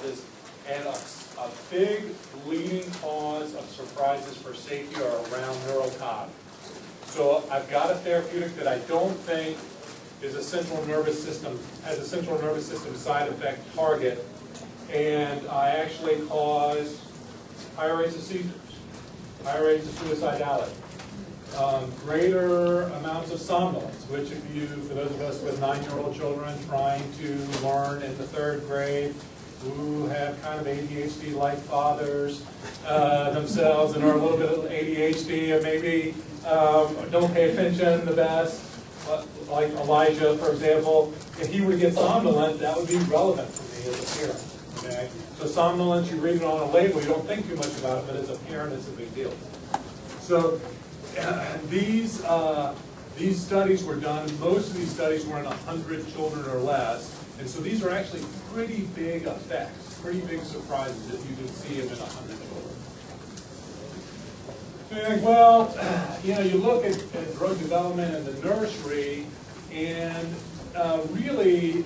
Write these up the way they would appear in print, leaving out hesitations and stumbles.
surprises, and a big leading cause of surprises for safety are around neurocog. So I've got a therapeutic that I don't think is has a central nervous system side effect target, and I actually cause higher rates of seizures, higher rates of suicidality, greater amounts of somnolence, which for those of us with 9-year-old children trying to learn in the 3rd grade, who have kind of ADHD-like fathers themselves and are a little bit of ADHD and maybe don't pay attention the best, like Elijah, for example, if he were to get somnolent, that would be relevant for me as a parent. Okay? So somnolence, you read it on a label, you don't think too much about it, but as a parent, it's a big deal. So these studies were done, most of these studies were in 100 children or less, and so these are actually pretty big effects, pretty big surprises if you can see them in 100 children. So you're like, well, you look at drug development in the nursery, and really,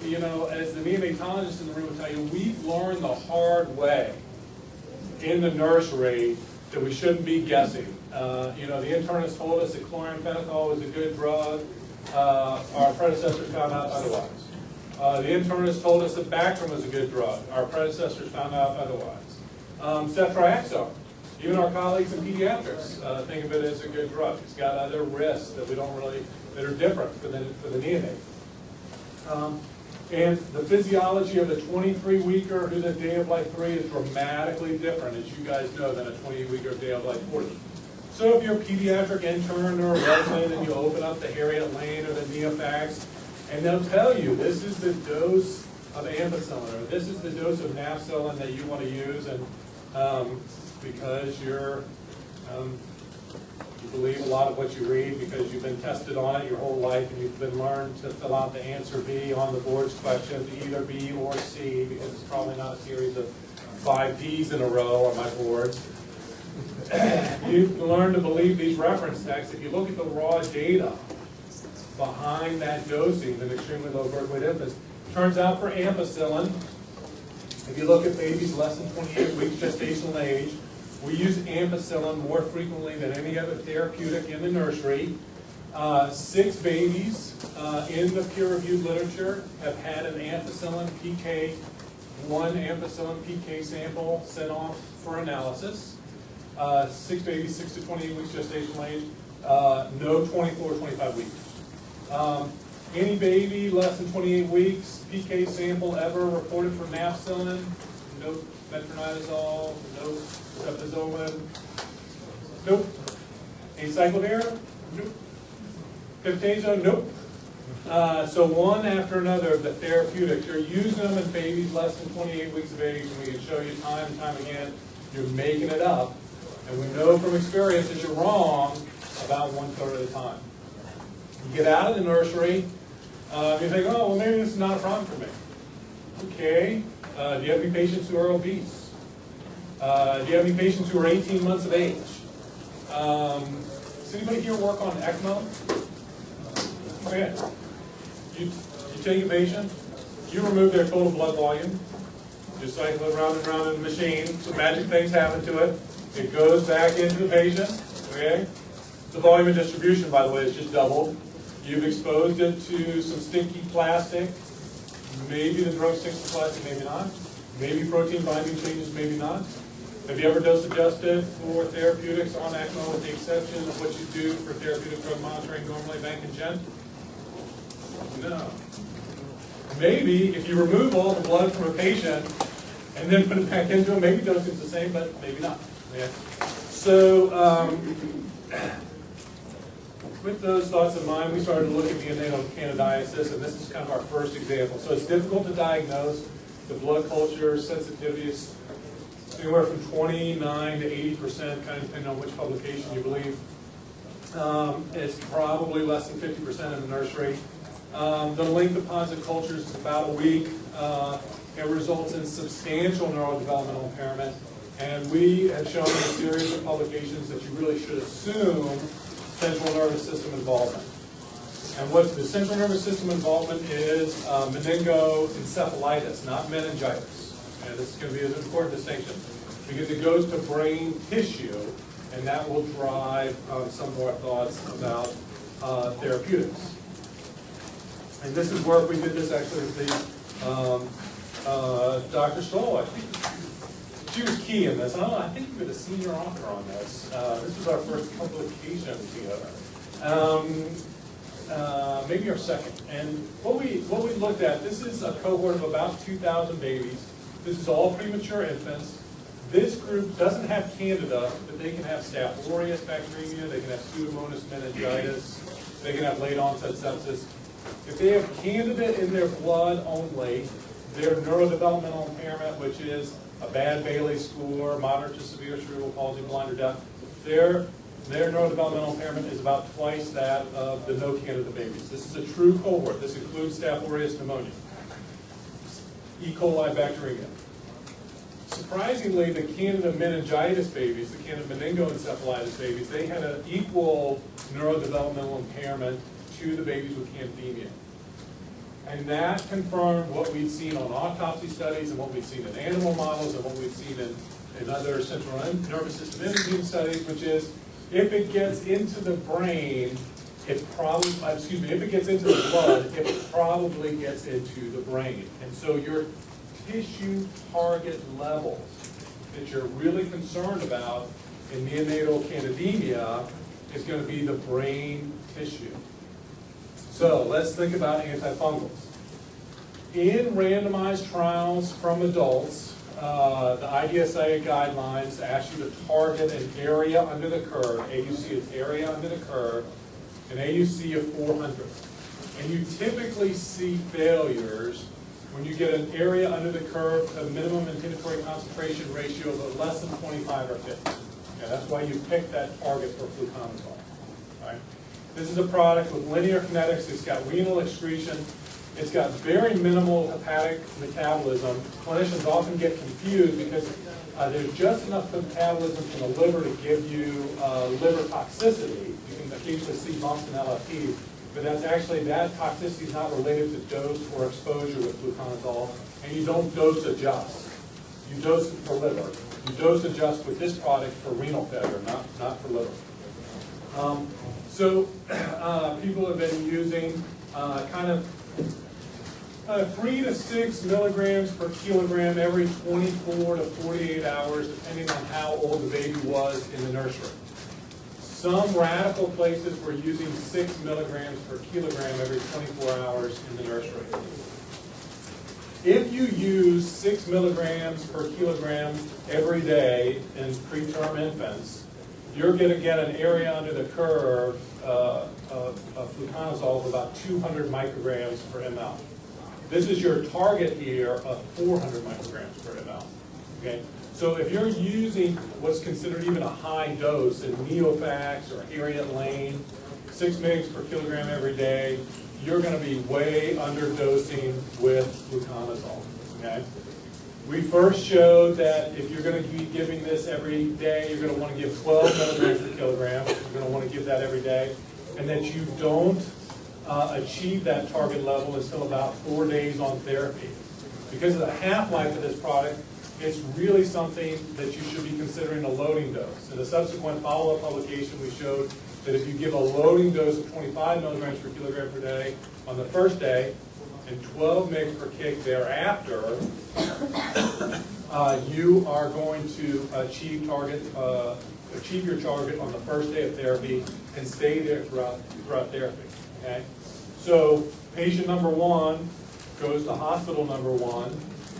as the neonatologist in the room will tell you, we've learned the hard way in the nursery that we shouldn't be guessing. The internist told us that chloramphenicol was a good drug. Our predecessors found out otherwise. The internist told us that Bactrim was a good drug. Our predecessors found out otherwise. Ceftriaxone. Even our colleagues in pediatrics think of it as a good drug. It's got other risks that that are different for the neonate. And the physiology of the 23-weeker who's at day of life 3 is dramatically different, as you guys know, than a 28-weeker day of life 40. So if you're a pediatric intern or a resident and you open up the Harriet Lane or the Neofax, and they'll tell you this is the dose of ampicillin or this is the dose of nafcillin that you want to use, and because you believe a lot of what you read because you've been tested on it your whole life and you've been learned to fill out the answer B on the board's question to either B or C, because it's probably not a series of 5 Ds in a row on my board. You've learned to believe these reference texts. If you look at the raw data behind that dosing in extremely low birth weight infants, turns out for ampicillin, if you look at babies less than 28 weeks gestational age, we use ampicillin more frequently than any other therapeutic in the nursery. 6 babies in the peer-reviewed literature have had an ampicillin PK, one ampicillin PK sample sent off for analysis. 6 babies, 6 to 28 weeks gestational age, no 24 or 25 weeks. Any baby less than 28 weeks, PK sample ever reported for nafcillin, no metronidazole, no ceftriaxone, nope. Acyclovir, nope. Piptazo, nope. So one after another of the therapeutics, you're using them in babies less than 28 weeks of age, and we can show you time and time again, you're making it up. And we know from experience that you're wrong about 1/3 of the time. You get out of the nursery, you think, oh, well, maybe this is not a problem for me. Okay. Do you have any patients who are obese? Do you have any patients who are 18 months of age? Does anybody here work on ECMO? Okay. You take a patient, you remove their total blood volume, you cycle it round and round in the machine, some magic things happen to it, it goes back into the patient, okay? The volume of distribution, by the way, is just doubled. You've exposed it to some stinky plastic. Maybe the drug sticks to plastic, maybe not. Maybe protein binding changes, maybe not. Have you ever dose adjusted for therapeutics on ECMO with the exception of what you do for therapeutic drug monitoring normally, bank and gent? No. Maybe if you remove all the blood from a patient and then put it back into it, maybe dosing's the same, but maybe not. Okay. So with those thoughts in mind, we started to look at neonatal candidiasis, and this is kind of our first example. So it's difficult to diagnose. The blood culture sensitivity is anywhere from 29 to 80%, kind of depending on which publication you believe. It's probably less than 50% in the nursery. The length of positive cultures is about a week. It results in substantial neurodevelopmental impairment. And we have shown in a series of publications that you really should assume central nervous system involvement. And what the central nervous system involvement is meningoencephalitis, not meningitis. And this is going to be an important distinction because it goes to brain tissue, and that will drive some more thoughts about therapeutics. And this is work we did this actually with the Dr. Stoll. I think she was key in this. I think you were the senior author on this. This was our first publication together. Maybe our second. And what we looked at, this is a cohort of about 2,000 babies. This is all premature infants. This group doesn't have Candida, but they can have Staph aureus bacteremia, they can have Pseudomonas meningitis, they can have late onset sepsis. If they have Candida in their blood only, their neurodevelopmental impairment, which is a bad Bailey score, moderate to severe cerebral palsy, blind or deaf, their neurodevelopmental impairment is about twice that of the no Candida babies. This is a true cohort. This includes Staph aureus pneumonia, E. coli bacteremia. Surprisingly, the Candida meningitis babies, the Candida meningoencephalitis babies, they had an equal neurodevelopmental impairment to the babies with candidemia. And that confirmed what we'd seen on autopsy studies and what we'd seen in animal models and what we'd seen in other central nervous system imaging studies, which is if it gets into the brain, if it gets into the blood, it probably gets into the brain. And so your tissue target levels that you're really concerned about in neonatal candidemia is going to be the brain tissue. So let's think about antifungals. In randomized trials from adults, the IDSA guidelines ask you to target an area under the curve. AUC is area under the curve, an AUC of 400. And you typically see failures when you get an area under the curve, a minimum inhibitory concentration ratio of less than 25 or 50. Okay, that's why you pick that target for fluconazole. Right? This is a product with linear kinetics. It's got renal excretion. It's got very minimal hepatic metabolism. Clinicians often get confused because there's just enough metabolism from the liver to give you liver toxicity. You can occasionally see bumps in LFTs, but that's actually, that toxicity is not related to dose or exposure with fluconazole, and you don't dose adjust. You dose it for liver. You dose adjust with this product for renal failure, not for liver. People have been using 3 to 6 milligrams per kilogram every 24 to 48 hours, depending on how old the baby was in the nursery. Some radical places were using 6 milligrams per kilogram every 24 hours in the nursery. If you use 6 milligrams per kilogram every day in preterm infants, you're going to get an area under the curve of fluconazole of about 200 micrograms per ml. This is your target here of 400 micrograms per ml. Okay? So if you're using what's considered even a high dose in Neofax or Harriet Lane, 6 mg per kilogram every day, you're going to be way underdosing with fluconazole. Okay? We first showed that if you're going to be giving this every day, you're going to want to give 12 milligrams per kilogram. You're going to want to give that every day. And that you don't achieve that target level until about 4 days on therapy. Because of the half-life of this product, it's really something that you should be considering a loading dose. In a subsequent follow-up publication, we showed that if you give a loading dose of 25 milligrams per kilogram per day on the first day and 12 mg per kg thereafter, you are going to achieve your target on the first day of therapy and stay there throughout therapy. Okay? So patient number 1 goes to hospital number 1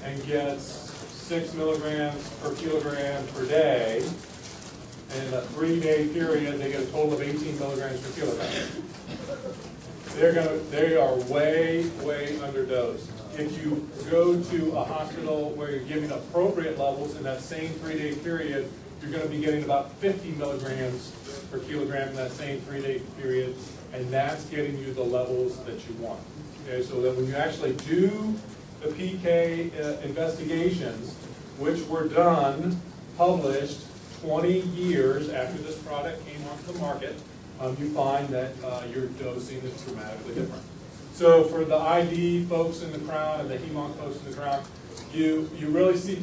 and gets 6 milligrams per kilogram per day. And in a 3-day period, they get a total of 18 milligrams per kilogram. They are way, way underdosed. If you go to a hospital where you're giving appropriate levels in that same 3-day period, you're going to be getting about 50 milligrams per kilogram in that same 3-day period, and that's getting you the levels that you want. Okay, so that when you actually do the PK investigations, which were done, published 20 years after this product came onto the market, you find that your dosing is dramatically different. So for the ID folks in the crowd and the HEMONC folks in the crowd, you really see